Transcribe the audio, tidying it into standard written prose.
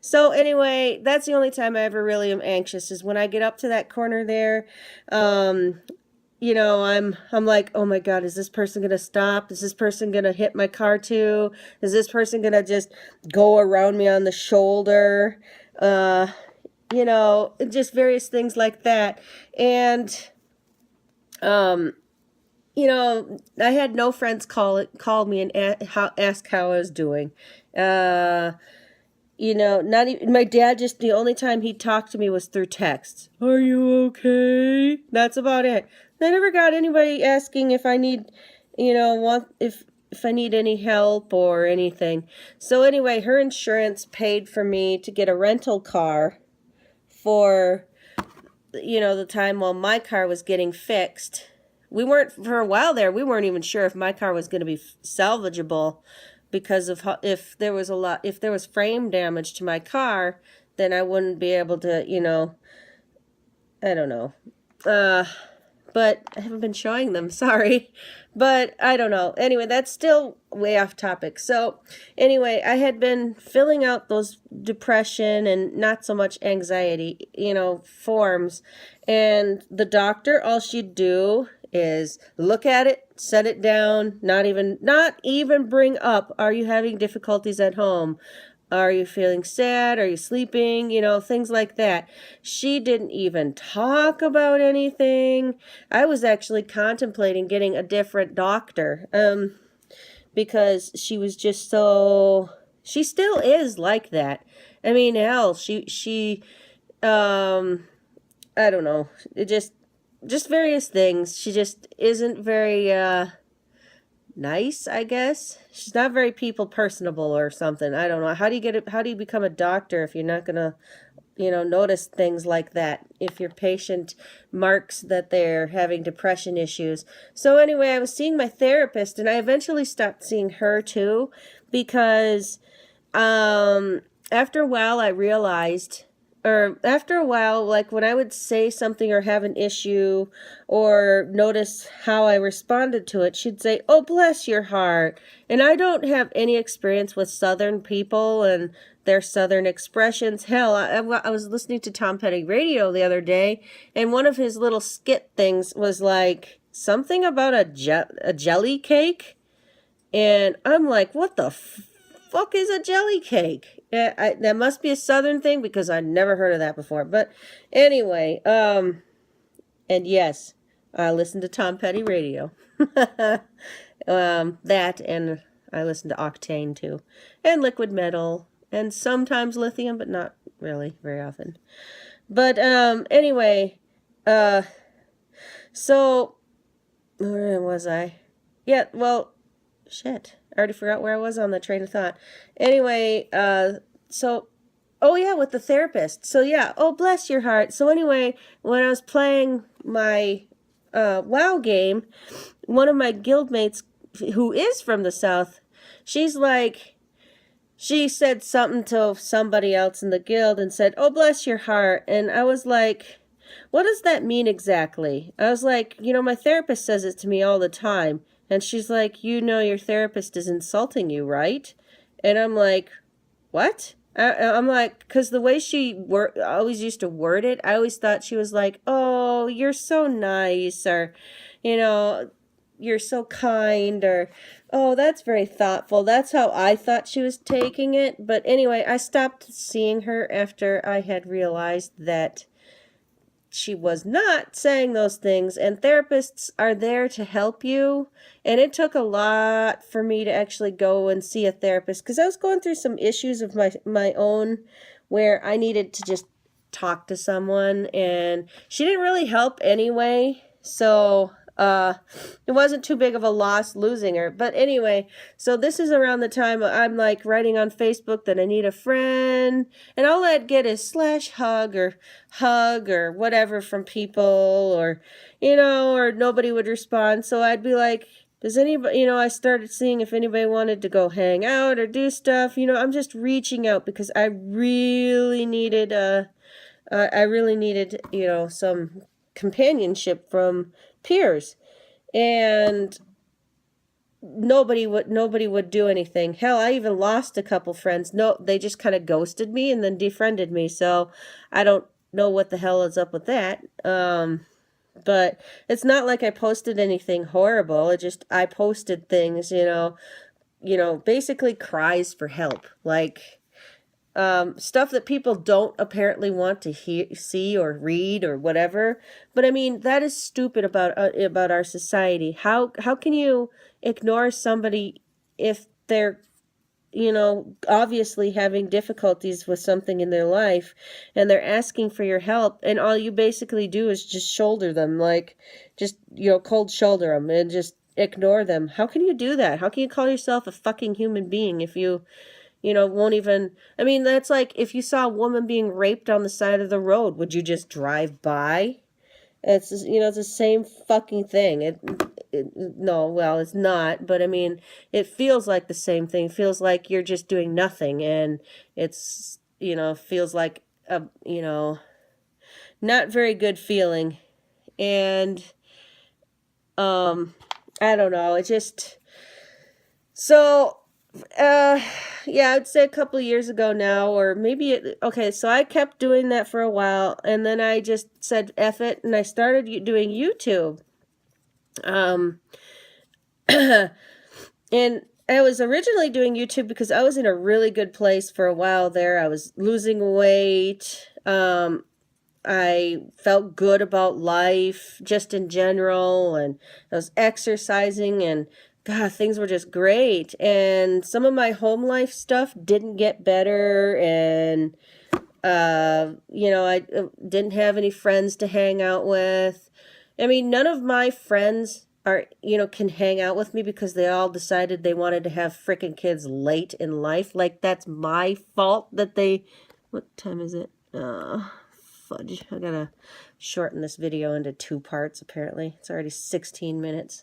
So anyway, that's the only time I ever really am anxious is when I get up to that corner there. Um, I'm like, oh my God, is this person gonna stop? Is this person gonna hit my car too? Is this person gonna just go around me on the shoulder? Uh, just various things like that. And um, I had no friends call me and ask how I was doing. Uh, not even my dad. Just the only time he talked to me was through text. Are you okay? That's about it. I never got anybody asking if I need, want if I need any help or anything. So anyway, her insurance paid for me to get a rental car for the time while my car was getting fixed. We weren't, for a while there, we weren't even sure if my car was going to be salvageable because of if there was frame damage to my car, then I wouldn't be able to, I don't know. Uh, but I haven't been showing them, sorry. But I don't know. Anyway, that's still way off topic. So, anyway, I had been filling out those depression and not so much anxiety, forms. And the doctor, all she'd do is look at it, set it down, not even bring up, are you having difficulties at home? Are you feeling sad? Are you sleeping? Things like that. She didn't even talk about anything. I was actually contemplating getting a different doctor, because she was just she still is like that. I mean, hell, I don't know. It just various things. She just isn't very, nice, I guess. She's not very people personable or something. I don't know. How do you become a doctor if you're not gonna, notice things like that if your patient marks that they're having depression issues? So anyway, I was seeing my therapist and I eventually stopped seeing her too because after a while I realized, or after a while, like when I would say something or have an issue or notice how I responded to it, she'd say, "Oh, bless your heart." And I don't have any experience with Southern people and their Southern expressions. Hell, I was listening to Tom Petty radio the other day, and one of his little skit things was like something about a jelly cake. And I'm like, what the fuck is a jelly cake? That must be a Southern thing because I never heard of that before. But anyway, and yes, I listen to Tom Petty radio. That, and I listen to Octane too, and Liquid Metal, and sometimes Lithium, but not really very often. But anyway, so where was I? Yeah, well, shit. I already forgot where I was on the train of thought. Anyway, oh yeah, with the therapist. So yeah, oh bless your heart. So anyway, when I was playing my WoW game, one of my guildmates who is from the South, she's like, she said something to somebody else in the guild and said, "Oh bless your heart," and I was like, what does that mean exactly? I was like, my therapist says it to me all the time. And she's like, your therapist is insulting you, right? And I'm like, what? I'm like, because the way she always used to word it, I always thought she was like, oh, you're so nice, or, you know, you're so kind, or, oh, that's very thoughtful. That's how I thought she was taking it. But anyway, I stopped seeing her after I had realized that she was not saying those things, and therapists are there to help you. And it took a lot for me to actually go and see a therapist because I was going through some issues of my own where I needed to just talk to someone, and she didn't really help anyway. So it wasn't too big of a loss losing her. But anyway, so this is around the time I'm like writing on Facebook that I need a friend, and all I'd get is slash hug or whatever from people, or or nobody would respond. So I'd be like, does anybody, I started seeing if anybody wanted to go hang out or do stuff. I'm just reaching out because I really needed some companionship from peers. And nobody would do anything. Hell, I even lost a couple friends. No, they just kind of ghosted me and then defriended me. So I don't know what the hell is up with that. But it's not like I posted anything horrible. I posted things, basically cries for help. Like stuff that people don't apparently want to see or read or whatever. But I mean, that is stupid about our society. How can you ignore somebody if they're obviously having difficulties with something in their life and they're asking for your help, and all you basically do is just shoulder them, like just, cold shoulder them and just ignore them? How can you do that? How can you call yourself a fucking human being if won't even, I mean, that's like if you saw a woman being raped on the side of the road, would you just drive by? It's the same fucking thing. No, well, it's not, but I mean, it feels like the same thing. It feels like you're just doing nothing, and feels like a, not very good feeling. And, I don't know, it just, so, yeah, I'd say a couple of years ago now, or maybe okay, so I kept doing that for a while, and then I just said F it, and I started doing YouTube. And I was originally doing YouTube because I was in a really good place for a while there. I was losing weight. I felt good about life just in general, and I was exercising, and God, things were just great. And some of my home life stuff didn't get better, and I didn't have any friends to hang out with. I mean, none of my friends can hang out with me because they all decided they wanted to have freaking kids late in life. Like, that's my fault that they, what time is it? Fudge. I gotta shorten this video into 2 parts, apparently. It's already 16 minutes.